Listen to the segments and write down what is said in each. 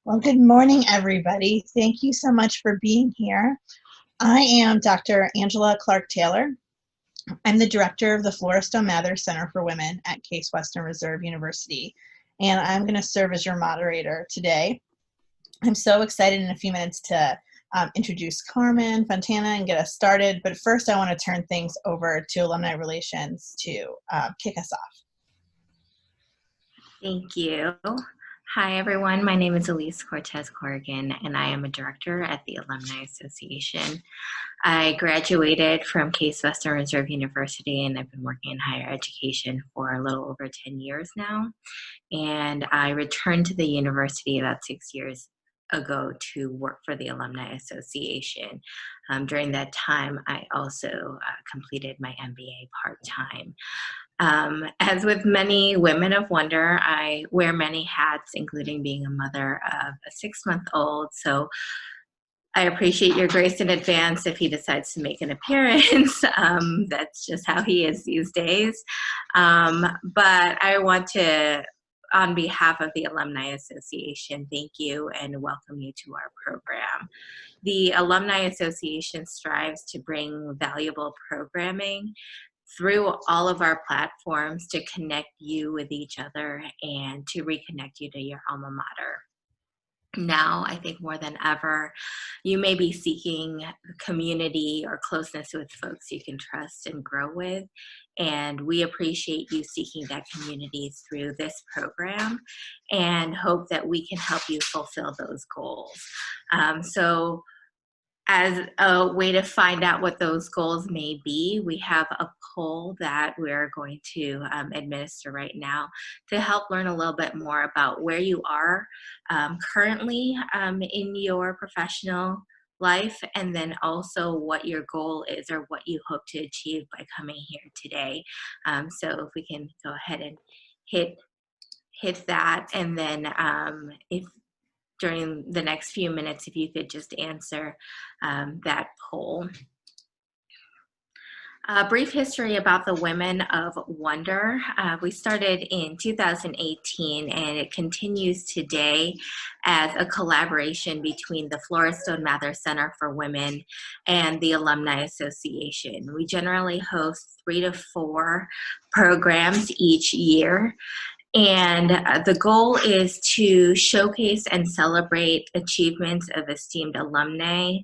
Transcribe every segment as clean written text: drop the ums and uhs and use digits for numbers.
Well, good morning, everybody. Thank you so much for being here. I am Dr. Angela Clark-Taylor. I'm the director of the Flora Stone Mather Center for Women at Case Western Reserve University, and I'm going to serve as your moderator today. I'm so excited in a few minutes to introduce Carmen Fontana and get us started, but first I want to turn things over to Alumni Relations to kick us off. Thank you. Hi, everyone. My name is Elise Cortez-Corrigan, and I am a director at the Alumni Association. I graduated from Case Western Reserve University, and I've been working in higher education for a little over 10 years now. And I returned to the university about 6 years ago to work for the Alumni Association. During that time, I also completed my MBA part-time. As with many women of wonder, I wear many hats, including being a mother of a 6-month-old. So I appreciate your grace in advance if he decides to make an appearance. That's just how he is these days. But I want to, on behalf of the Alumni Association, thank you and welcome you to our program. The Alumni Association strives to bring valuable programming through all of our platforms to connect you with each other and to reconnect you to your alma mater. Now, I think more than ever, you may be seeking community or closeness with folks you can trust and grow with. And we appreciate you seeking that community through this program and hope that we can help you fulfill those goals. So as a way to find out what those goals may be, we have a poll that we're going to administer right now to help learn a little bit more about where you are currently in your professional life, and then also what your goal is or what you hope to achieve by coming here today. So if we can go ahead and hit that, and then if during the next few minutes, if you could just answer that poll. A brief history about the Women of Wonder. We started in 2018 and it continues today as a collaboration between the Flora Stone Mather Center for Women and the Alumni Association. We generally host 3 to 4 programs each year. And the goal is to showcase and celebrate achievements of esteemed alumni,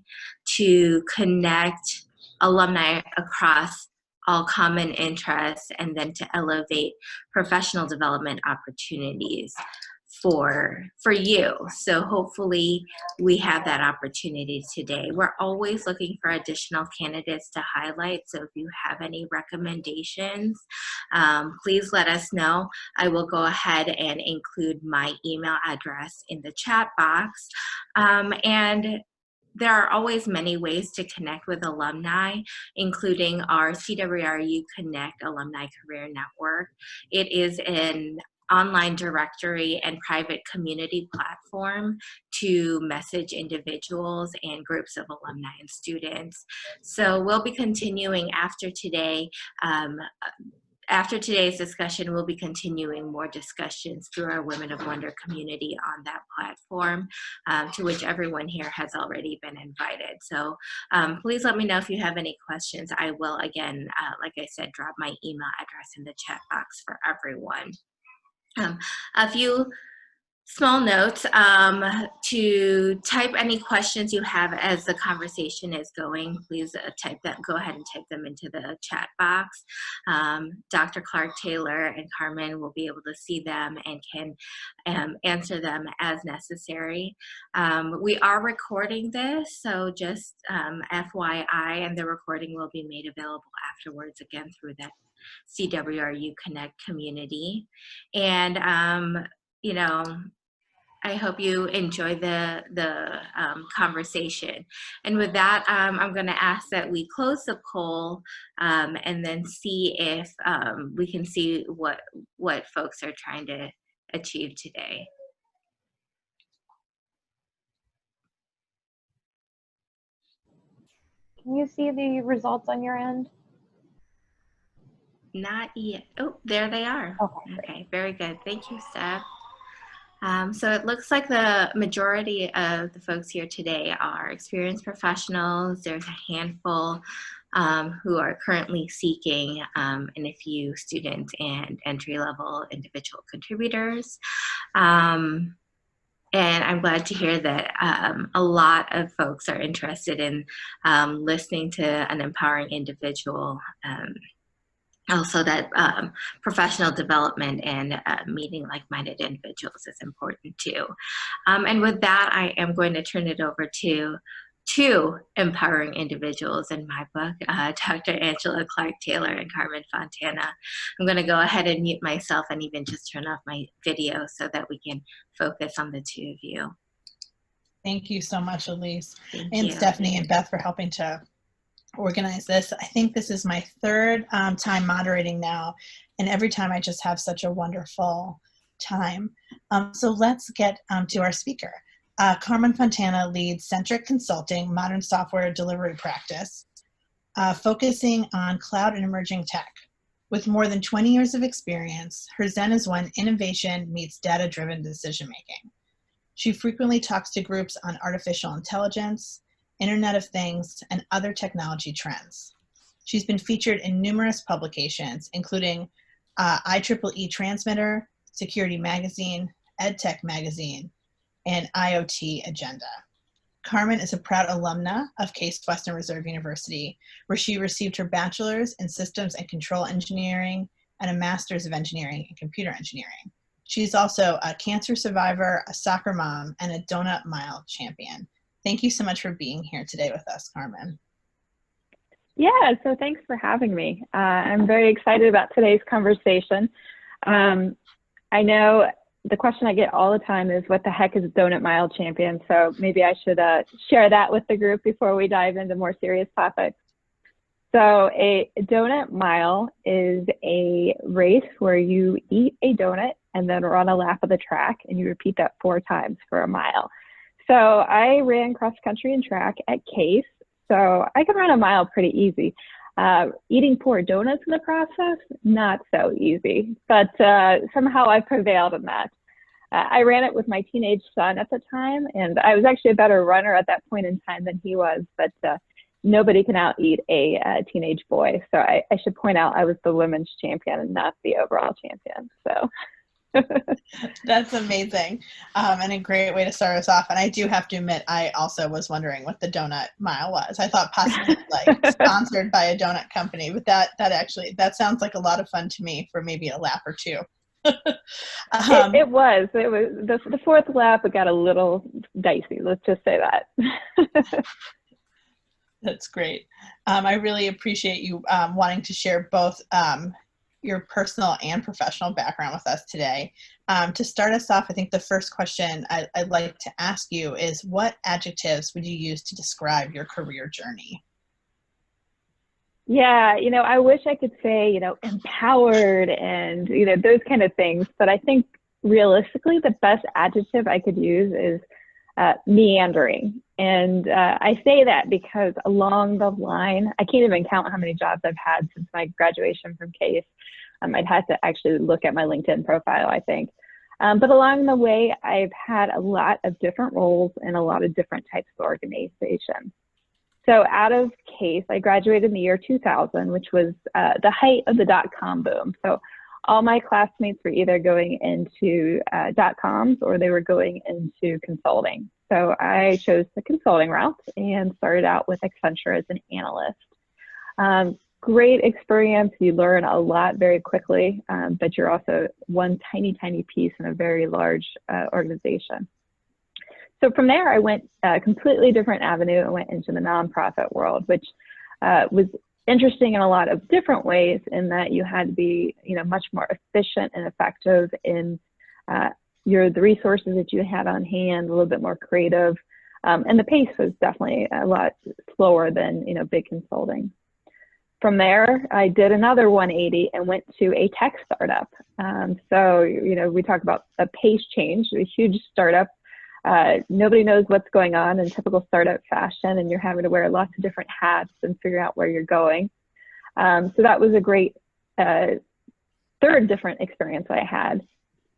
to connect alumni across all common interests, and then to elevate professional development opportunities for you. So hopefully we have that opportunity today. We're always looking for additional candidates to highlight. So if you have any recommendations, please let us know. I will go ahead and include my email address in the chat box. And there are always many ways to connect with alumni, including our CWR Connect Alumni Career Network. It is an online directory and private community platform to message individuals and groups of alumni and students. So we'll be continuing after today. After today's discussion, we'll be continuing more discussions through our Women of Wonder community on that platform, to which everyone here has already been invited. So please let me know if you have any questions. I will, again, like I said, drop my email address in the chat box for everyone. A few small notes to type any questions you have as the conversation is going. Please go ahead and type them into the chat box. Dr. Clark-Taylor and Carmen will be able to see them and can answer them as necessary. We are recording this, so just FYI, and the recording will be made available afterwards, again, through that CWR Connect community. And you know, I hope you enjoy the conversation. And with that, I'm going to ask that we close the poll and then see if we can see what folks are trying to achieve today. Can you see the results on your end? Not yet. Oh, there they are. Okay, okay, very good. Thank you, Steph. So it looks like the majority of the folks here today are experienced professionals. There's a handful who are currently seeking, and a few students and entry-level individual contributors. And I'm glad to hear that a lot of folks are interested in listening to an empowering individual. Also that professional development and meeting like-minded individuals is important too. And with that, I am going to turn it over to two empowering individuals in my book, Dr. Angela Clark-Taylor and Carmen Fontana. I'm going to go ahead and mute myself and even just turn off my video so that we can focus on the two of you. Thank you so much, Elise. Thank And you. Stephanie and Beth for helping to organize this. I think this is my third time moderating now, and every time I just have such a wonderful time. So let's get to our speaker. Carmen Fontana leads Centric Consulting, modern software delivery practice, focusing on cloud and emerging tech. With more than 20 years of experience, her Zen is when innovation meets data-driven decision-making. She frequently talks to groups on artificial intelligence, Internet of Things, and other technology trends. She's been featured in numerous publications, including IEEE Transmitter, Security Magazine, EdTech Magazine, and IoT Agenda. Carmen is a proud alumna of Case Western Reserve University, where she received her bachelor's in Systems and Control Engineering and a master's of Engineering in Computer Engineering. She's also a cancer survivor, a soccer mom, and a donut mile champion. Thank you so much for being here today with us, Carmen. Yeah, so thanks for having me. I'm very excited about today's conversation. I know the question I get all the time is, what the heck is a donut mile champion? So maybe I should share that with the group before we dive into more serious topics. So a donut mile is a race where you eat a donut and then run a lap of the track, and you repeat that 4 times for a mile. So I ran cross country and track at Case, so I could run a mile pretty easy. Eating 4 donuts in the process, not so easy, but somehow I prevailed in that. I ran it with my teenage son at the time, and I was actually a better runner at that point in time than he was, but nobody can out-eat a teenage boy. So I should point out I was the women's champion and not the overall champion, so. That's amazing, and a great way to start us off. And I do have to admit, I also was wondering what the donut mile was. I thought possibly like sponsored by a donut company, but that sounds like a lot of fun to me for maybe a lap or two. It was the 4th lap. It got a little dicey. Let's just say that. That's great. I really appreciate you wanting to share both your personal and professional background with us today. To start us off, I think the first question I'd like to ask you is, what adjectives would you use to describe your career journey? Yeah, I wish I could say, empowered and, those kind of things. But I think realistically, the best adjective I could use is meandering. And I say that because along the line, I can't even count how many jobs I've had since my graduation from Case. I'd have to actually look at my LinkedIn profile, I think. But along the way, I've had a lot of different roles in a lot of different types of organizations. So out of Case, I graduated in the year 2000, which was the height of the .com boom. So all my classmates were either going into .coms or they were going into consulting. So I chose the consulting route and started out with Accenture as an analyst. Great experience. You learn a lot very quickly, but you're also one tiny, tiny piece in a very large organization. So from there, I went a completely different avenue. I went into the nonprofit world, which was interesting in a lot of different ways, in that you had to be, much more efficient and effective in the resources that you had on hand, a little bit more creative, and the pace was definitely a lot slower than big consulting. From there, I did another 180 and went to a tech startup. So we talk about a pace change, a huge startup. Nobody knows what's going on in typical startup fashion, and you're having to wear lots of different hats and figure out where you're going. So that was a great third different experience I had.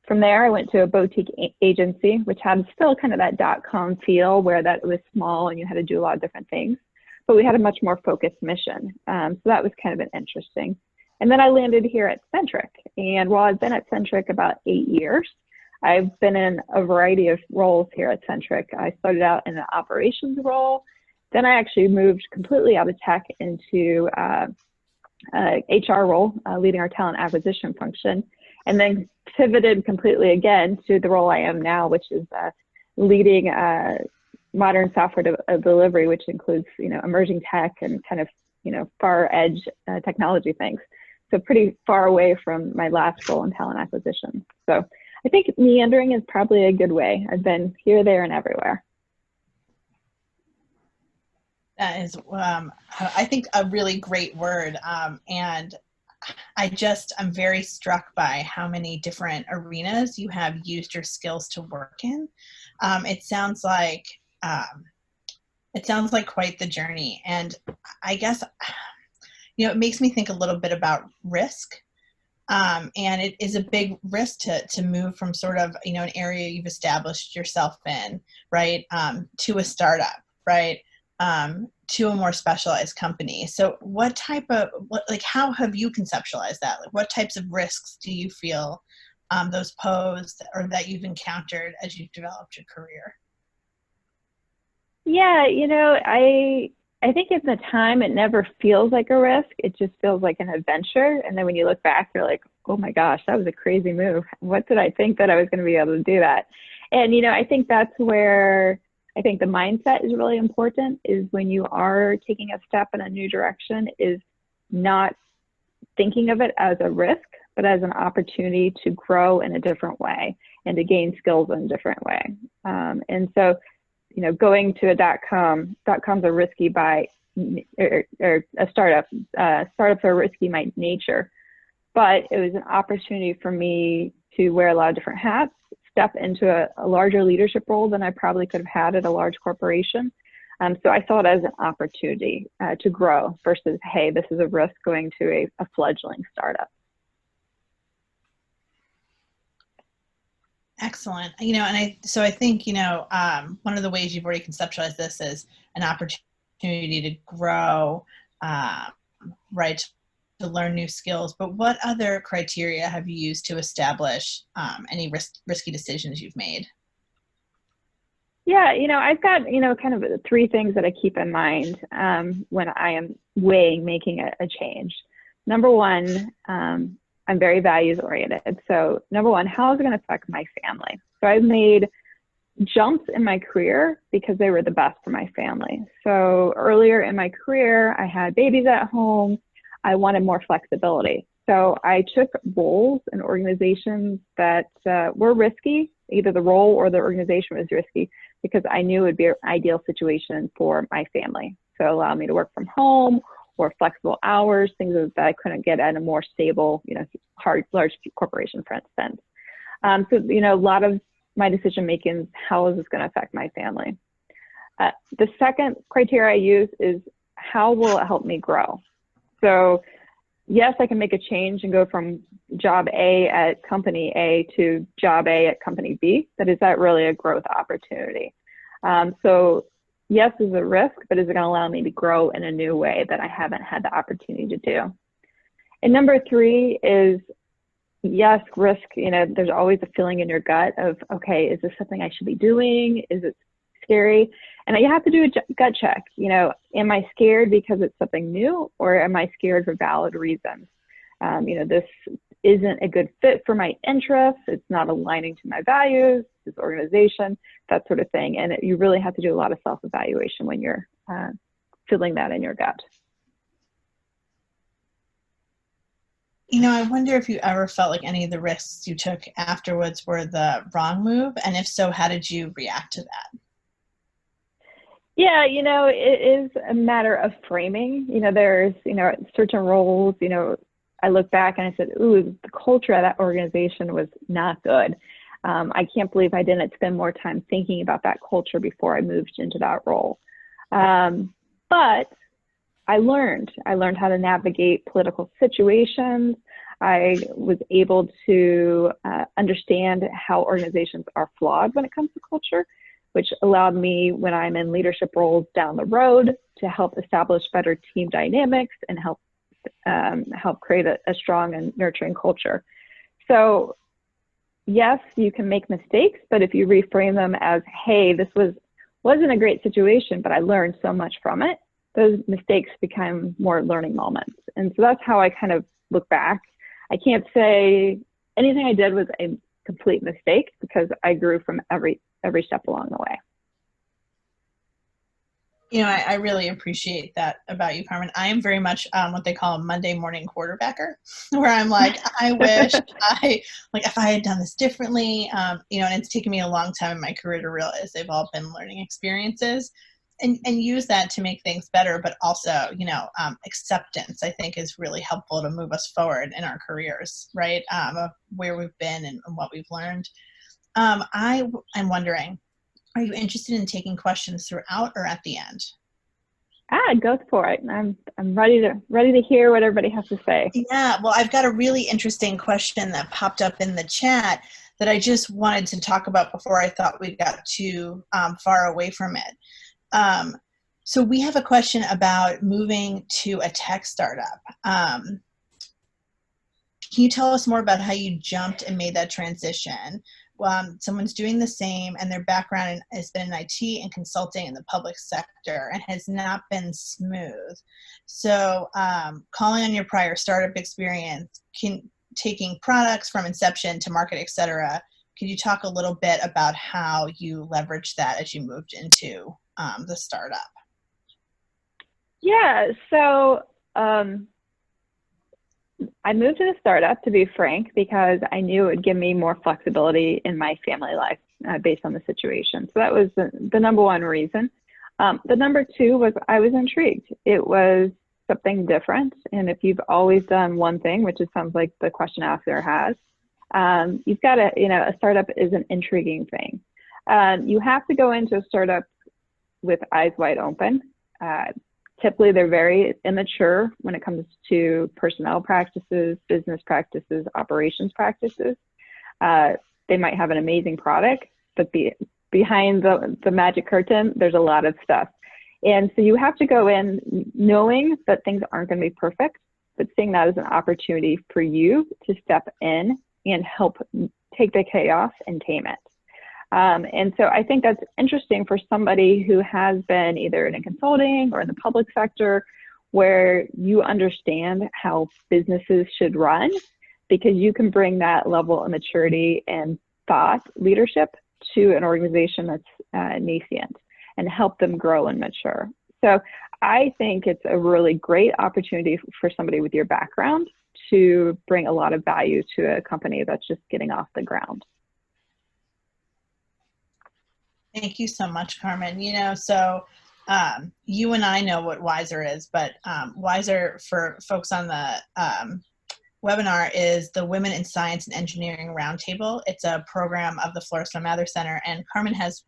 From there, I went to a boutique agency, which had still kind of that .com feel where that it was small and you had to do a lot of different things, but we had a much more focused mission. So that was kind of an interesting. And then I landed here at Centric. And while I've been at Centric about 8 years, I've been in a variety of roles here at Centric. I started out in an operations role. Then I actually moved completely out of tech into HR role, leading our talent acquisition function, and then pivoted completely again to the role I am now, which is leading modern software delivery, which includes, emerging tech and kind of, far edge technology things. So pretty far away from my last role in talent acquisition. So I think meandering is probably a good way. I've been here, there, and everywhere. That is, I think, a really great word. And I'm very struck by how many different arenas you have used your skills to work in. It sounds like quite the journey. And I guess, it makes me think a little bit about risk. And it is a big risk to move from sort of, an area you've established yourself in, right, to a startup, right, to a more specialized company. So how have you conceptualized that? Like, what types of risks do you feel those pose or that you've encountered as you've developed your career? Yeah, I think at the time it never feels like a risk. It just feels like an adventure. And then when you look back, you're like, oh my gosh, that was a crazy move. What did I think that I was going to be able to do that? And, I think that's where I think the mindset is really important, is when you are taking a step in a new direction, is not thinking of it as a risk, but as an opportunity to grow in a different way and to gain skills in a different way. And so, going to a .com's a risky or a startup. Startups are risky by nature, but it was an opportunity for me to wear a lot of different hats, step into a larger leadership role than I probably could have had at a large corporation. So I saw it as an opportunity to grow versus, hey, this is a risk going to a fledgling startup. Excellent. I think, one of the ways you've already conceptualized this is an opportunity to grow, right, to learn new skills. But what other criteria have you used to establish any risky decisions you've made? Yeah, I've got, kind of 3 things that I keep in mind when I am weighing making a change. Number one, I'm very values oriented. So number one, how is it going to affect my family? So I've made jumps in my career because they were the best for my family. So earlier in my career, I had babies at home. I wanted more flexibility. So I took roles in organizations that were risky. Either the role or the organization was risky because I knew it would be an ideal situation for my family. So allow me to work from home or flexible hours, things that I couldn't get at a more stable, large corporation, for instance. So, a lot of my decision making is how is this going to affect my family? The second criteria I use is how will it help me grow? So yes, I can make a change and go from job A at company A to job A at company B, but is that really a growth opportunity? So yes, is a risk, but is it going to allow me to grow in a new way that I haven't had the opportunity to do? And number 3 is, yes, risk, there's always a feeling in your gut of, okay, is this something I should be doing? Is it scary? And you have to do a gut check. Am I scared because it's something new, or am I scared for valid reasons? This isn't a good fit for my interests. It's not aligning to my values, this organization, that sort of thing. And you really have to do a lot of self-evaluation when you're feeling that in your gut. I wonder if you ever felt like any of the risks you took afterwards were the wrong move, and if so, how did you react to that? Yeah, it is a matter of framing. There's, certain roles, I look back and I said, ooh, the culture of that organization was not good. I can't believe I didn't spend more time thinking about that culture before I moved into that role. But I learned how to navigate political situations. I was able to understand how organizations are flawed when it comes to culture, which allowed me, when I'm in leadership roles down the road, to help establish better team dynamics and help create a strong and nurturing culture. So yes, you can make mistakes, but if you reframe them as, hey, this wasn't a great situation, but I learned so much from it, those mistakes become more learning moments. And so that's how I kind of look back. I can't say anything I did was a complete mistake, because I grew from every step along the way. You know, I really appreciate that about you, Carmen. I am very much what they call a Monday morning quarterbacker, where I'm like, I wish if I had done this differently, you know, and it's taken me a long time in my career to realize they've all been learning experiences, and use that to make things better. But also, you know, acceptance, I think, is really helpful to move us forward in our careers, right? Of where we've been and what we've learned. I'm wondering, are you interested in taking questions throughout or at the end? Go for it. I'm ready to hear what everybody has to say. Yeah, well, I've got a really interesting question that popped up in the chat that I just wanted to talk about before I thought we got too far away from it. So we have a question about moving to a tech startup. Can you tell us more about how you jumped and made that transition? Someone's doing the same, and their background has been in IT and consulting in the public sector and has not been smooth. So calling on your prior startup experience, taking products from inception to market, et cetera, could you talk a little bit about how you leveraged that as you moved into the startup? Yeah, so I moved to the startup, to be frank, because I knew it would give me more flexibility in my family life based on the situation. So that was the number one reason. The number two was I was intrigued. It was something different. And if you've always done one thing, which it sounds like the question asker has, you've got to, you know, a startup is an intriguing thing. You have to go into a startup with eyes wide open. Typically, they're very immature when it comes to personnel practices, business practices, operations practices. They might have an amazing product, but behind the magic curtain, there's a lot of stuff. And so you have to go in knowing that things aren't going to be perfect, but seeing that as an opportunity for you to step in and help take the chaos and tame it. And so I think that's interesting for somebody who has been either in consulting or in the public sector, where you understand how businesses should run, because you can bring that level of maturity and thought leadership to an organization that's nascent and help them grow and mature. So I think it's a really great opportunity for somebody with your background to bring a lot of value to a company that's just getting off the ground. Thank you so much, Carmen. You know, so you and I know what WISER is, but WISER, for folks on the webinar, is the Women in Science and Engineering Roundtable. It's a program of the Flora Stone Mather Center, and Carmen has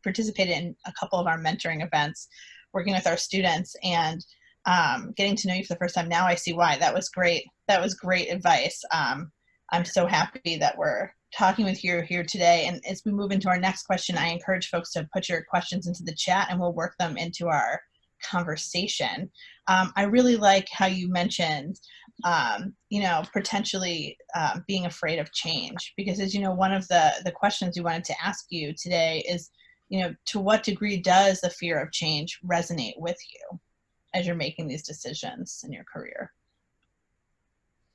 participated in a couple of our mentoring events, working with our students, and getting to know you for the first time. Now I see why. That was great. That was great advice. I'm so happy that we're talking with you here today. And as we move into our next question, I encourage folks to put your questions into the chat and we'll work them into our conversation. I really like how you mentioned, you know, potentially being afraid of change, because as you know, one of the questions we wanted to ask you today is, you know, to what degree does the fear of change resonate with you as you're making these decisions in your career?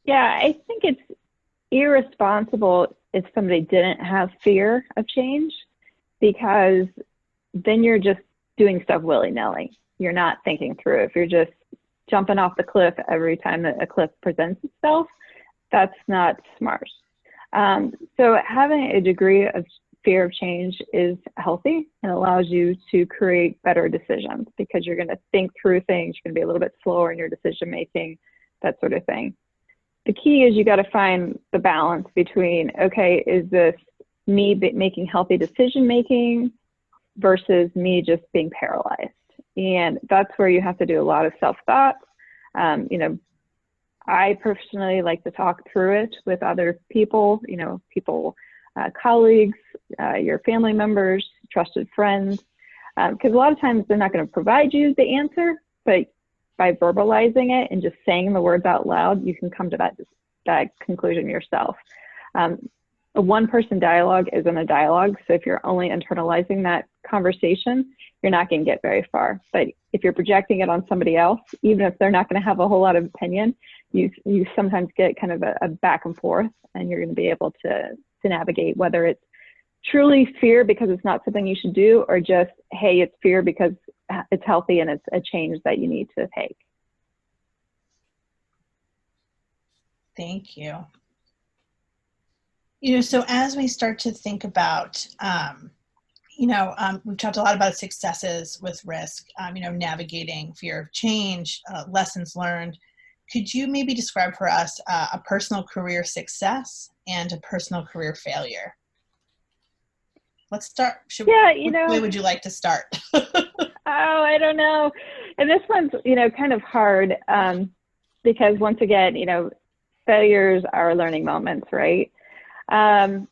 Yeah, I think it's irresponsible if somebody didn't have fear of change, because then you're just doing stuff willy-nilly. You're not thinking through. If you're just jumping off the cliff every time that a cliff presents itself, that's not smart. So having a degree of fear of change is healthy and allows you to create better decisions, because you're going to think through things. You're going to be a little bit slower in your decision making, that sort of thing. The key is you got to find the balance between, okay, is this me making healthy decision making versus me just being paralyzed? And that's where you have to do a lot of self-thought. You know, I personally like to talk through it with other people, colleagues, your family members, trusted friends, because a lot of times they're not going to provide you the answer, but by verbalizing it and just saying the words out loud, you can come to that conclusion yourself. A one-person dialogue isn't a dialogue, so if you're only internalizing that conversation, you're not going to get very far. But if you're projecting it on somebody else, even if they're not going to have a whole lot of opinion, you sometimes get kind of a back and forth, and you're going to be able to navigate whether it's truly fear because it's not something you should do, or just, hey, it's fear because it's healthy and it's a change that you need to take. Thank you. So as we start to think about, we've talked a lot about successes with risk, navigating fear of change, lessons learned. Could you maybe describe for us a personal career success and a personal career failure? Let's start. Which way would you like to start? I don't know. And this one's, kind of hard because once again, failures are learning moments, right? And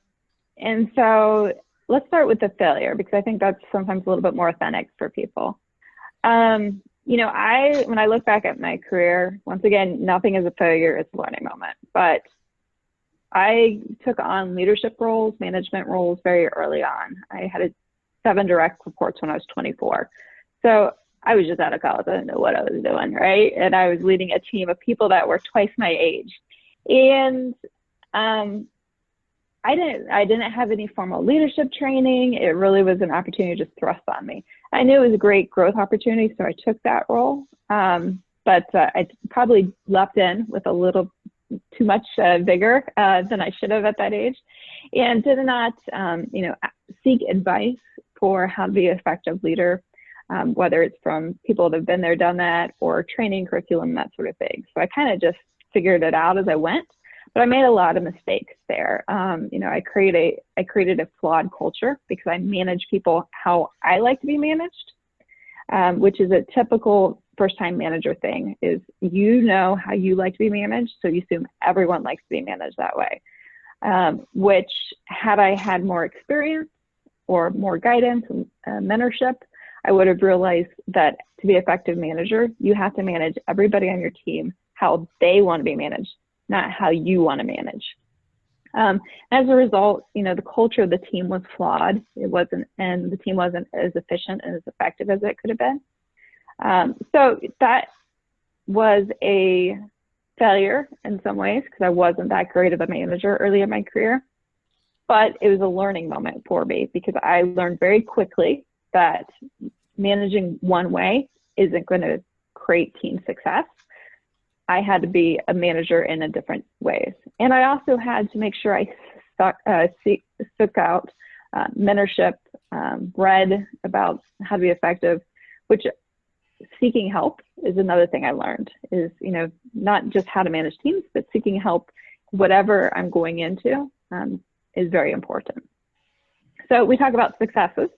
so let's start with the failure, because I think that's sometimes a little bit more authentic for people. When I look back at my career, once again, nothing is a failure, it's a learning moment. But I took on leadership roles, management roles very early on. I had 7 direct reports when I was 24. So I was just out of college. I didn't know what I was doing, right? And I was leading a team of people that were twice my age. And I didn't have any formal leadership training. It really was an opportunity just thrust on me. I knew it was a great growth opportunity, so I took that role. But I probably leapt in with a little too much vigor than I should have at that age, and did not, seek advice for how to be an effective leader, whether it's from people that have been there, done that, or training curriculum, that sort of thing. So I kind of just figured it out as I went. But I made a lot of mistakes there. I created a flawed culture because I manage people how I like to be managed, which is a typical first-time manager thing, is how you like to be managed, so you assume everyone likes to be managed that way. Which, had I had more experience or more guidance and mentorship, I would have realized that to be an effective manager, you have to manage everybody on your team how they want to be managed, not how you want to manage. As a result, the culture of the team was flawed. And the team wasn't as efficient and as effective as it could have been. So that was a failure in some ways, because I wasn't that great of a manager early in my career. But it was a learning moment for me, because I learned very quickly that managing one way isn't going to create team success. I had to be a manager in a different ways. And I also had to make sure I took out mentorship, read about how to be effective, which seeking help is another thing I learned, is, not just how to manage teams, but seeking help, whatever I'm going into, is very important. So we talk about successes.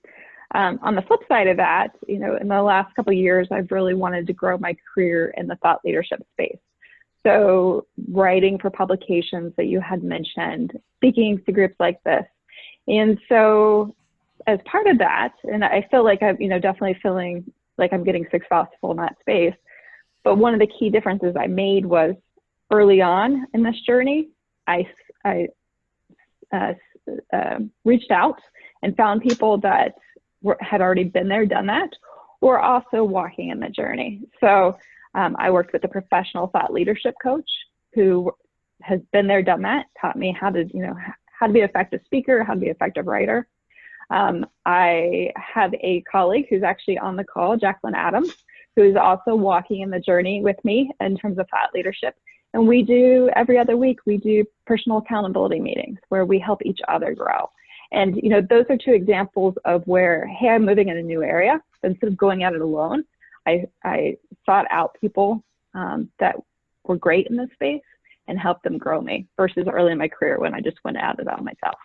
On the flip side of that, in the last couple of years, I've really wanted to grow my career in the thought leadership space. So writing for publications that you had mentioned, speaking to groups like this. And so as part of that, and I feel like I'm, definitely feeling like I'm getting successful in that space. But one of the key differences I made was early on in this journey, I reached out and found people that had already been there, done that, or also walking in the journey. So I worked with a professional thought leadership coach who has been there, done that, taught me how to be an effective speaker, how to be an effective writer. I have a colleague who's actually on the call, Jacqueline Adams, who is also walking in the journey with me in terms of thought leadership. And we do, every other week, we do personal accountability meetings where we help each other grow. And, those are 2 examples of where, hey, I'm moving in a new area. Instead of going at it alone, I sought out people that were great in this space and helped them grow me, versus early in my career when I just went at it on myself.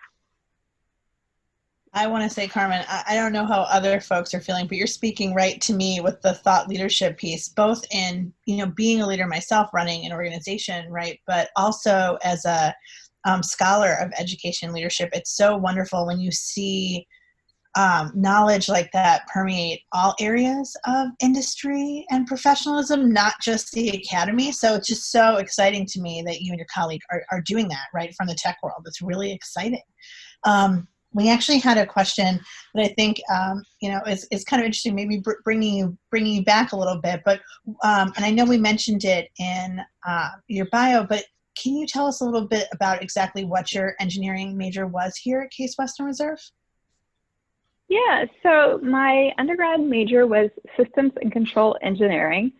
I want to say, Carmen, I don't know how other folks are feeling, but you're speaking right to me with the thought leadership piece, both in, being a leader myself, running an organization, right? But also as a scholar of education leadership. It's so wonderful when you see knowledge like that permeate all areas of industry and professionalism, not just the academy. So it's just so exciting to me that you and your colleague are doing that, right, from the tech world. It's really exciting. We actually had a question that I think, is kind of interesting, maybe bringing you back a little bit. But and I know we mentioned it in your bio, but can you tell us a little bit about exactly what your engineering major was here at Case Western Reserve? Yeah, so my undergrad major was systems and control engineering.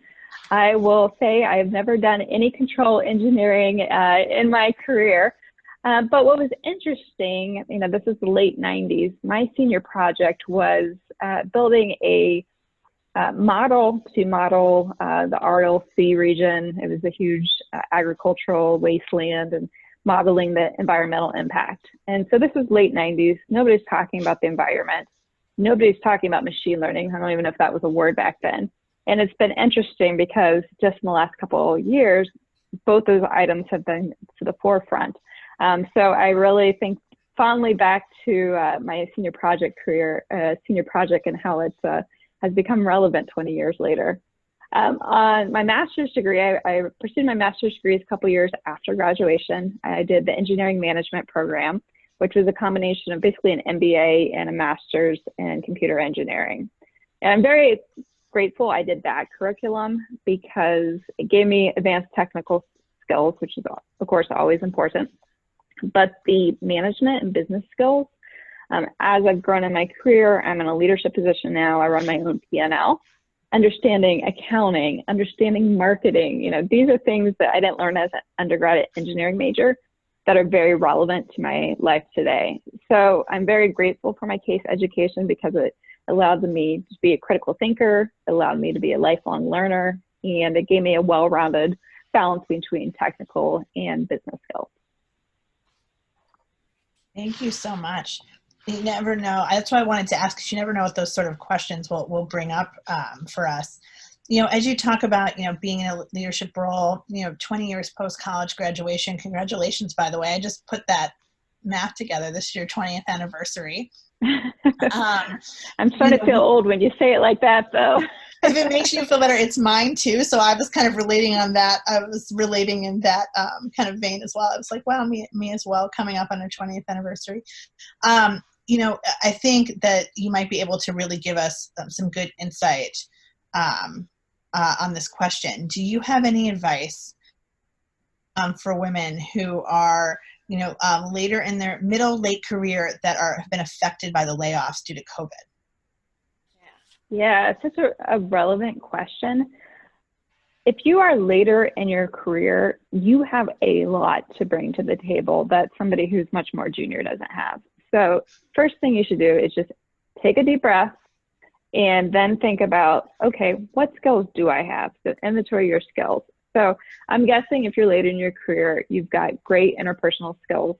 I will say I have never done any control engineering in my career. But what was interesting, this is the late 90s, my senior project was building a model to model the RLC region. It was a huge agricultural wasteland, and modeling the environmental impact. And so this was late 90s. Nobody's talking about the environment. Nobody's talking about machine learning. I don't even know if that was a word back then. And it's been interesting because just in the last couple of years, both those items have been to the forefront. So I really think fondly back to my senior project career, and how it has become relevant 20 years later. On my master's degree, I pursued my master's degree a couple years after graduation. I did the engineering management program, which was a combination of basically an MBA and a master's in computer engineering. And I'm very grateful I did that curriculum because it gave me advanced technical skills, which is of course always important. But the management and business skills, as I've grown in my career, I'm in a leadership position now. I run my own P&L, understanding accounting, understanding marketing. These are things that I didn't learn as an undergraduate engineering major that are very relevant to my life today. So I'm very grateful for my Case education because it allowed me to be a critical thinker, it allowed me to be a lifelong learner, and it gave me a well-rounded balance between technical and business skills. Thank you so much. You never know. That's why I wanted to ask, because you never know what those sort of questions will bring up for us. As you talk about, being in a leadership role, 20 years post-college graduation, congratulations, by the way. I just put that math together. This is your 20th anniversary. I'm starting to feel old when you say it like that, though. If it makes you feel better, it's mine too. So I was kind of relating on that. I was relating in that kind of vein as well. I was like, wow, me as well, coming up on our 20th anniversary. I think that you might be able to really give us some good insight on this question. Do you have any advice for women who are, later in their late career that have been affected by the layoffs due to COVID? Yeah, it's such a relevant question. If you are later in your career, you have a lot to bring to the table that somebody who's much more junior doesn't have. So first thing you should do is just take a deep breath and then think about, okay, what skills do I have? So inventory your skills. So I'm guessing if you're later in your career, you've got great interpersonal skills,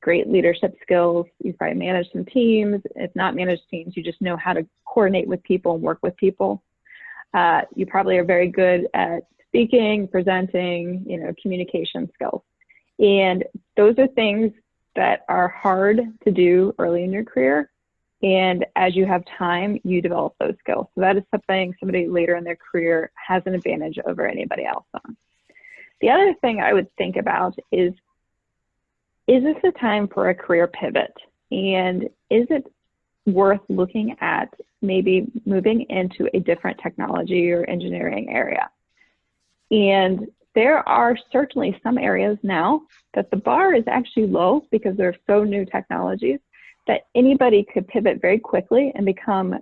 great leadership skills. You've probably managed some teams. If not managed teams, you just know how to coordinate with people and work with people. You probably are very good at speaking, presenting, communication skills. And those are things that are hard to do early in your career. And as you have time, you develop those skills. So that is something somebody later in their career has an advantage over anybody else on. The other thing I would think about is this a time for a career pivot? And is it worth looking at maybe moving into a different technology or engineering area? And there are certainly some areas now that the bar is actually low because they're so new technologies that anybody could pivot very quickly and become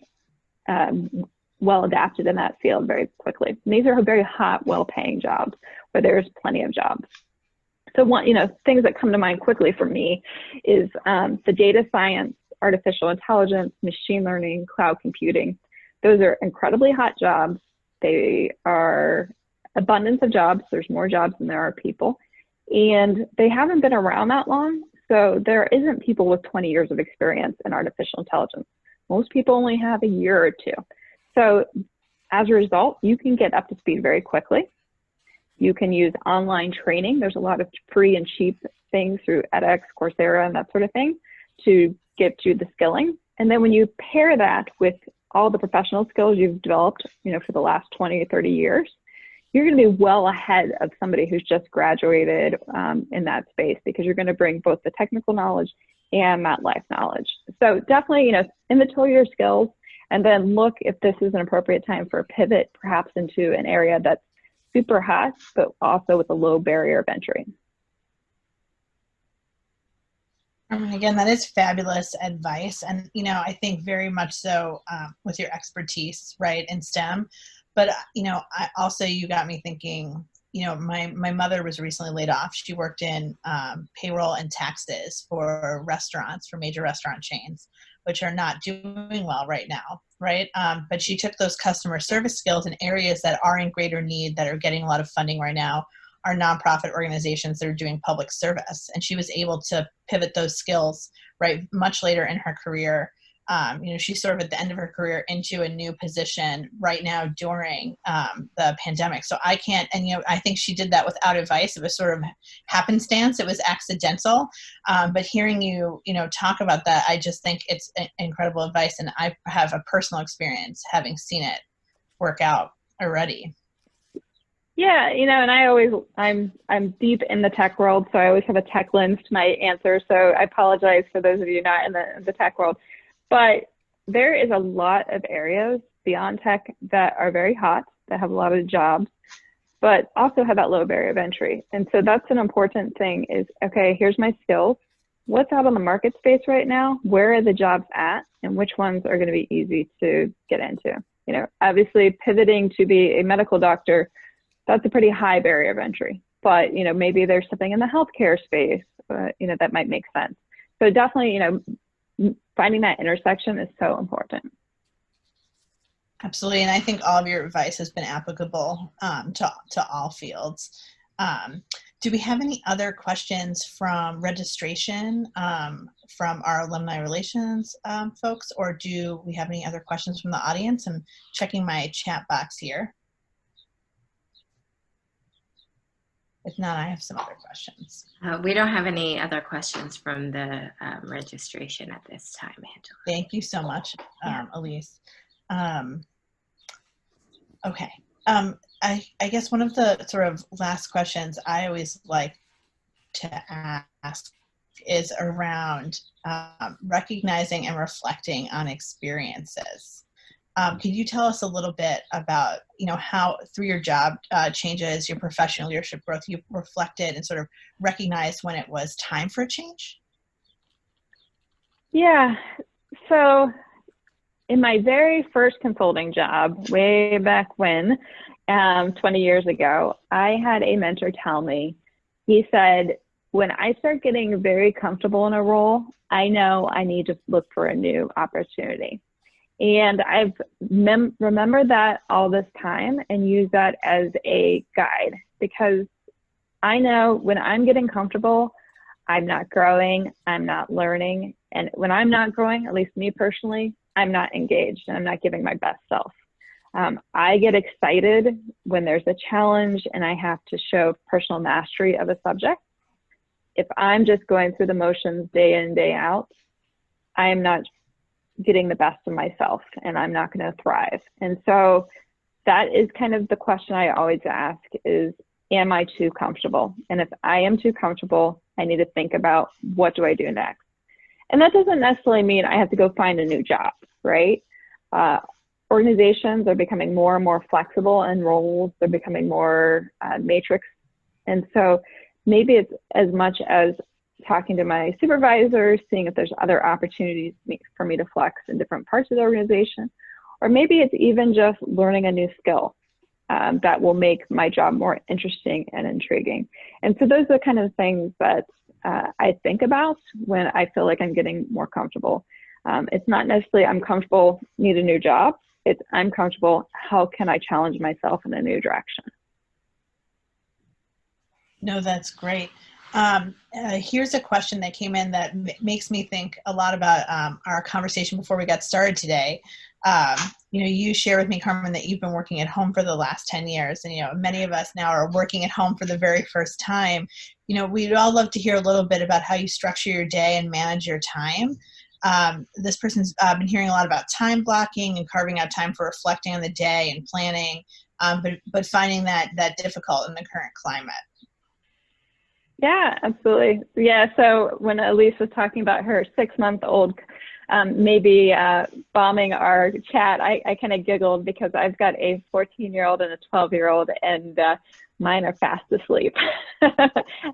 well adapted in that field very quickly. And these are very hot, well-paying jobs where there's plenty of jobs. So things that come to mind quickly for me is the data science, artificial intelligence, machine learning, cloud computing. Those are incredibly hot jobs. They are abundance of jobs. There's more jobs than there are people. And they haven't been around that long. So there isn't people with 20 years of experience in artificial intelligence. Most people only have a year or two. So as a result, you can get up to speed very quickly. You can use online training. There's a lot of free and cheap things through edX, Coursera, and that sort of thing to get you the skilling. And then when you pair that with all the professional skills you've developed, for the last 20 or 30 years, you're going to be well ahead of somebody who's just graduated in that space, because you're going to bring both the technical knowledge and that life knowledge. So definitely, inventory your skills, and then look if this is an appropriate time for a pivot, perhaps into an area that's super hot, but also with a low barrier of entry. Again, that is fabulous advice. And, I think very much so with your expertise, right, in STEM. But, I also, you got me thinking, my mother was recently laid off. She worked in payroll and taxes for restaurants, for major restaurant chains, which are not doing well right now, right? But she took those customer service skills in areas that are in greater need, that are getting a lot of funding right now, are nonprofit organizations that are doing public service. And she was able to pivot those skills, right, much later in her career. She's sort of at the end of her career into a new position right now during the pandemic. So I can't, and I think she did that without advice. It was sort of happenstance. It was accidental. But hearing you, talk about that, I just think it's incredible advice. And I have a personal experience having seen it work out already. Yeah, and I'm deep in the tech world, so I always have a tech lens to my answer. So I apologize for those of you not in the tech world. But there is a lot of areas beyond tech that are very hot, that have a lot of jobs, but also have that low barrier of entry. And so that's an important thing is, okay, here's my skills. What's out on the market space right now? Where are the jobs at? And which ones are going to be easy to get into? Obviously pivoting to be a medical doctor, that's a pretty high barrier of entry. But, maybe there's something in the healthcare space, that might make sense. So definitely, finding that intersection is so important. Absolutely. And I think all of your advice has been applicable to all fields. Do we have any other questions from registration from our alumni relations folks, or do we have any other questions from the audience? I'm checking my chat box here. If not, I have some other questions. We don't have any other questions from the registration at this time, Angela. Thank you so much, Elise. Okay. I guess one of the sort of last questions I always like to ask is around recognizing and reflecting on experiences. Could you tell us a little bit about, how through your job changes, your professional leadership growth, you reflected and sort of recognized when it was time for a change? Yeah. So in my very first consulting job, way back when, 20 years ago, I had a mentor tell me, he said, when I start getting very comfortable in a role, I know I need to look for a new opportunity. And I've remembered that all this time and use that as a guide, because I know when I'm getting comfortable, I'm not growing, I'm not learning. And when I'm not growing, at least me personally, I'm not engaged and I'm not giving my best self. I get excited when there's a challenge and I have to show personal mastery of a subject. If I'm just going through the motions day in, day out, I am not getting the best of myself and I'm not going to thrive. And so that is kind of the question I always ask is, am I too comfortable? And if I am too comfortable, I need to think about what do I do next? And that doesn't necessarily mean I have to go find a new job, right? Organizations are becoming more and more flexible in roles. They're becoming more matrix. And so maybe it's as much as talking to my supervisors, seeing if there's other opportunities for me to flex in different parts of the organization, or maybe it's even just learning a new skill that will make my job more interesting and intriguing. And so those are the kind of things that I think about when I feel like I'm getting more comfortable. It's not necessarily I'm comfortable, need a new job. It's I'm comfortable, how can I challenge myself in a new direction? No, that's great. Here's a question that came in that makes me think a lot about our conversation before we got started today. You share with me, Carmen, that you've been working at home for the last 10 years, and many of us now are working at home for the very first time. We'd all love to hear a little bit about how you structure your day and manage your time. This person's been hearing a lot about time blocking and carving out time for reflecting on the day and planning, but finding that difficult in the current climate. Yeah, absolutely. Yeah, so when Elise was talking about her 6-month-old maybe bombing our chat, I kind of giggled because I've got a 14-year-old and a 12-year-old, and mine are fast asleep,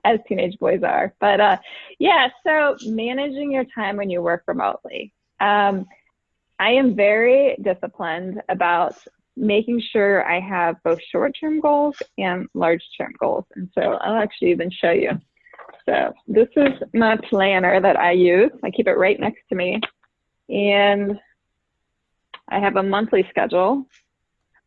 as teenage boys are. But yeah, so managing your time when you work remotely. I am very disciplined about making sure I have both short-term goals and large-term goals. And so I'll actually even show you. So this is my planner that I use. I keep it right next to me. And I have a monthly schedule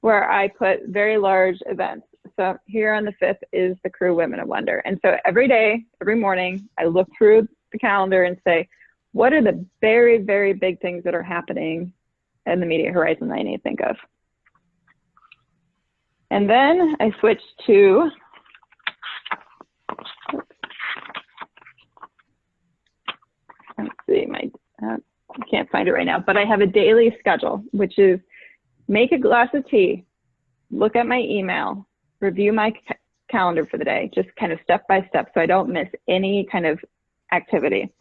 where I put very large events. So here on the 5th is the Crew Women of Wonder. And so every day, every morning, I look through the calendar and say, what are the very, very big things that are happening in the immediate horizon that I need to think of? And then I switch to, let's see, I can't find it right now, but I have a daily schedule, which is make a glass of tea, look at my email, review my calendar for the day, just kind of step by step so I don't miss any kind of activity.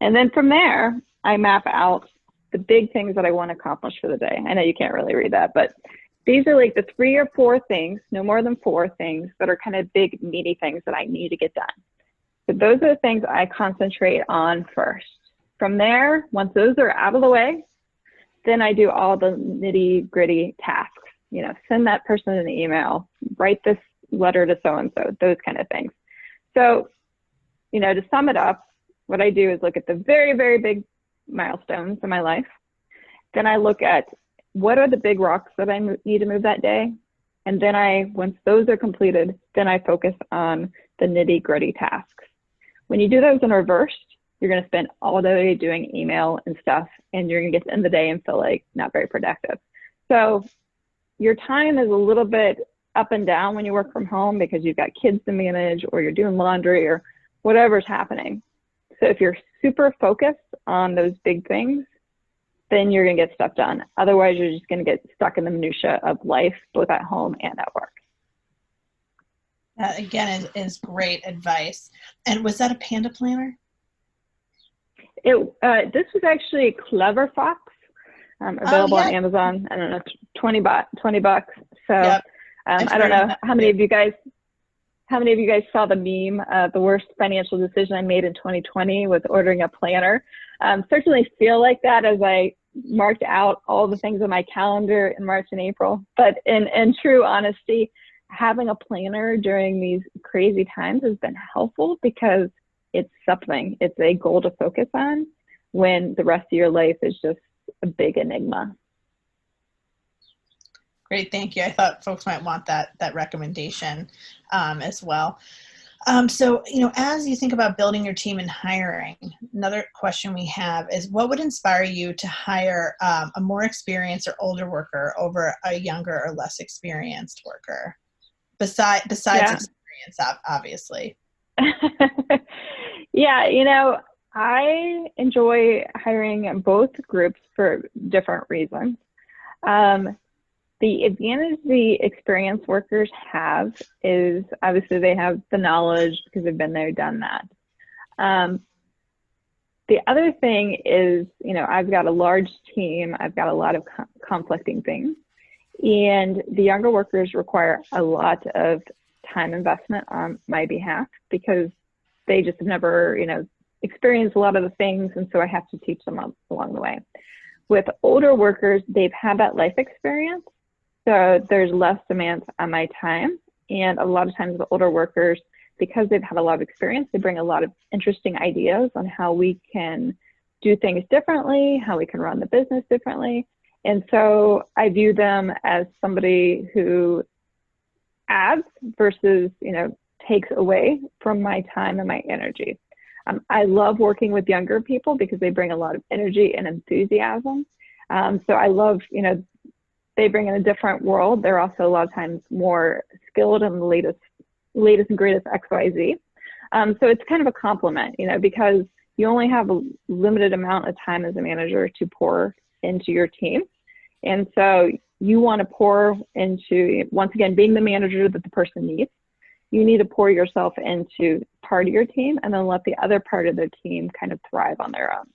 And then from there, I map out the big things that I want to accomplish for the day. I know you can't really read that, but these are like the 3 or 4 things, no more than 4 things that are kind of big, meaty things that I need to get done. So those are the things I concentrate on first. From there, once those are out of the way, then I do all the nitty gritty tasks. Send that person an email, write this letter to so-and-so, those kind of things. So, to sum it up, what I do is look at the very, very big milestones in my life. Then I look at what are the big rocks that I need to move that day? And then once those are completed, then I focus on the nitty gritty tasks. When you do those in reverse, you're going to spend all day doing email and stuff, and you're going to get to the end of the day and feel like not very productive. So your time is a little bit up and down when you work from home because you've got kids to manage or you're doing laundry or whatever's happening. So if you're super focused on those big things, then you're going to get stuff done. Otherwise, you're just going to get stuck in the minutia of life, both at home and at work. That, again, is great advice. And was that a Panda planner? This was actually Clever Fox, available on Amazon. I don't know, $20. So yep. I don't know how many of you guys saw the meme. The worst financial decision I made in 2020 was ordering a planner. Certainly feel like that as I marked out all the things on my calendar in March and April. But in true honesty, having a planner during these crazy times has been helpful because it's something. It's a goal to focus on when the rest of your life is just a big enigma. Great, thank you. I thought folks might want that recommendation as well. So, as you think about building your team and hiring, another question we have is, what would inspire you to hire a more experienced or older worker over a younger or less experienced worker? Besides experience, obviously. Yeah, I enjoy hiring both groups for different reasons. The advantage the experienced workers have is obviously they have the knowledge because they've been there, done that. The other thing is, I've got a large team. I've got a lot of conflicting things. And the younger workers require a lot of time investment on my behalf because they just have never, experienced a lot of the things. And so I have to teach them along the way. With older workers, they've had that life experience. So there's less demand on my time. And a lot of times the older workers, because they've had a lot of experience, they bring a lot of interesting ideas on how we can do things differently, how we can run the business differently. And so I view them as somebody who adds versus, takes away from my time and my energy. I love working with younger people because they bring a lot of energy and enthusiasm. So I love, they bring in a different world. They're also a lot of times more skilled in the latest and greatest XYZ. So it's kind of a compliment, because you only have a limited amount of time as a manager to pour into your team. And so you want to pour into, once again, being the manager that the person needs. You need to pour yourself into part of your team and then let the other part of the team kind of thrive on their own,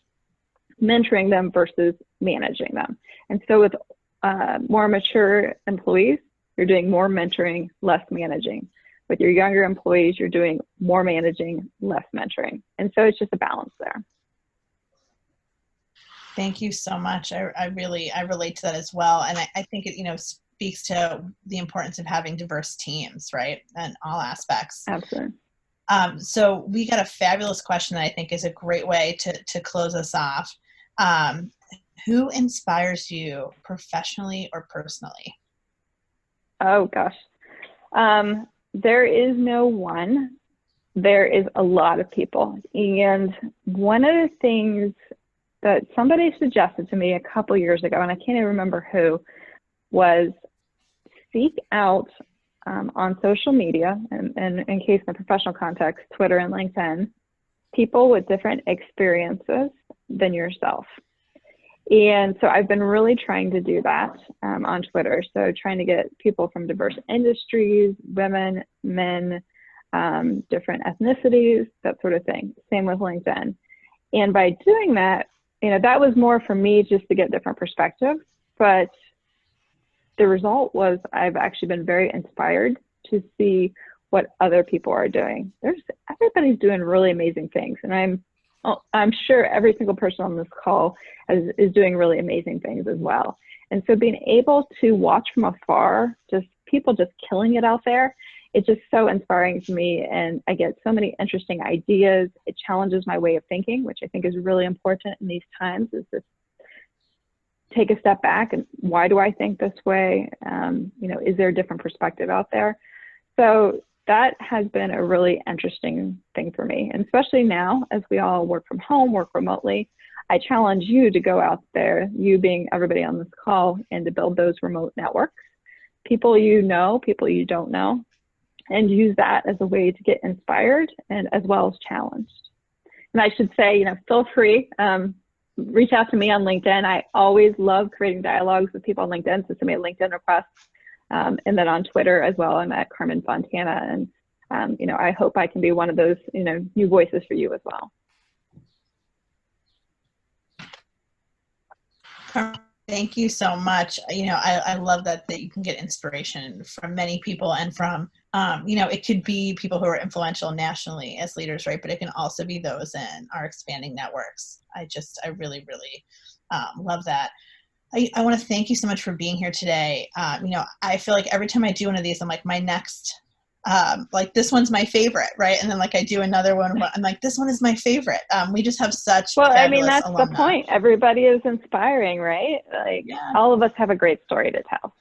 mentoring them versus managing them. And so with more mature employees, you're doing more mentoring, less managing. With your younger employees, you're doing more managing, less mentoring. And so it's just a balance there. Thank you so much. I relate to that as well. And I think it, speaks to the importance of having diverse teams, right? In all aspects. Absolutely. So we got a fabulous question that I think is a great way to close us off. Who inspires you professionally or personally? Oh gosh. There is no one. There is a lot of people. And one of the things that somebody suggested to me a couple years ago, and I can't even remember who, was seek out on social media, and in case in a professional context, Twitter and LinkedIn, people with different experiences than yourself. And so I've been really trying to do that on Twitter. So trying to get people from diverse industries, women, men, different ethnicities, that sort of thing. Same with LinkedIn. And by doing that, that was more for me just to get different perspectives. But the result was I've actually been very inspired to see what other people are doing. Everybody's doing really amazing things. And I'm sure every single person on this call is doing really amazing things as well. And so being able to watch from afar, just people just killing it out there, it's just so inspiring to me. And I get so many interesting ideas. It challenges my way of thinking, which I think is really important in these times, is to take a step back and why do I think this way? Is there a different perspective out there? So that has been a really interesting thing for me. And especially now, as we all work from home, work remotely, I challenge you to go out there, you being everybody on this call, and to build those remote networks. People you know, people you don't know, and use that as a way to get inspired and as well as challenged. And I should say, feel free, reach out to me on LinkedIn. I always love creating dialogues with people on LinkedIn, so send me a LinkedIn request. And then on Twitter as well, I'm at Carmen Fontana. And, I hope I can be one of those, new voices for you as well. Thank you so much. I love that you can get inspiration from many people and from, it could be people who are influential nationally as leaders, right? But it can also be those in our expanding networks. I really, really love that. I want to thank you so much for being here today. I feel like every time I do one of these, I'm like, my next, this one's my favorite, right? And then I do another one, I'm like, this one is my favorite. We just have such fabulous that's alumni. The point. Everybody is inspiring, right? All of us have a great story to tell.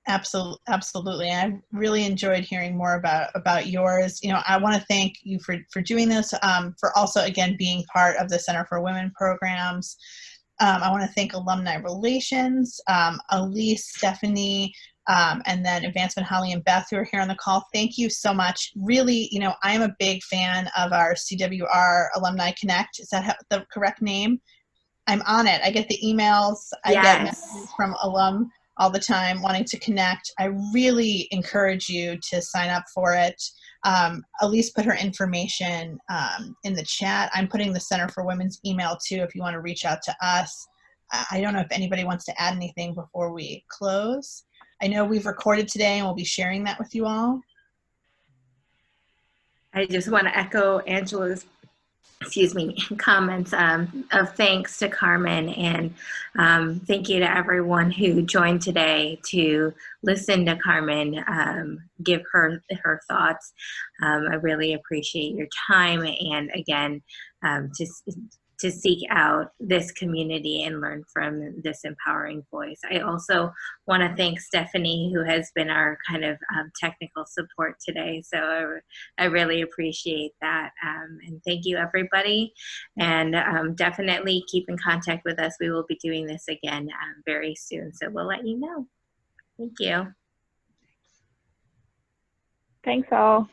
Absolutely. I really enjoyed hearing more about yours. I want to thank you for doing this, for also, again, being part of the Center for Women programs. I want to thank Alumni Relations, Elise, Stephanie, and then Advancement, Holly, and Beth, who are here on the call. Thank you so much. Really, I am a big fan of our CWR Alumni Connect. Is that the correct name? I'm on it. I get the emails. I get messages from alum all the time wanting to connect. I really encourage you to sign up for it. Elise put her information in the chat. I'm putting the Center for Women's email too if you want to reach out to us. I don't know if anybody wants to add anything before we close. I know we've recorded today and we'll be sharing that with you all. I just want to echo Angela's comments of thanks to Carmen, and thank you to everyone who joined today to listen to Carmen give her thoughts. I really appreciate your time, and again, just to seek out this community and learn from this empowering voice. I also want to thank Stephanie, who has been our kind of technical support today. So I really appreciate that. And thank you, everybody. And definitely keep in contact with us. We will be doing this again very soon. So we'll let you know. Thank you. Thanks all.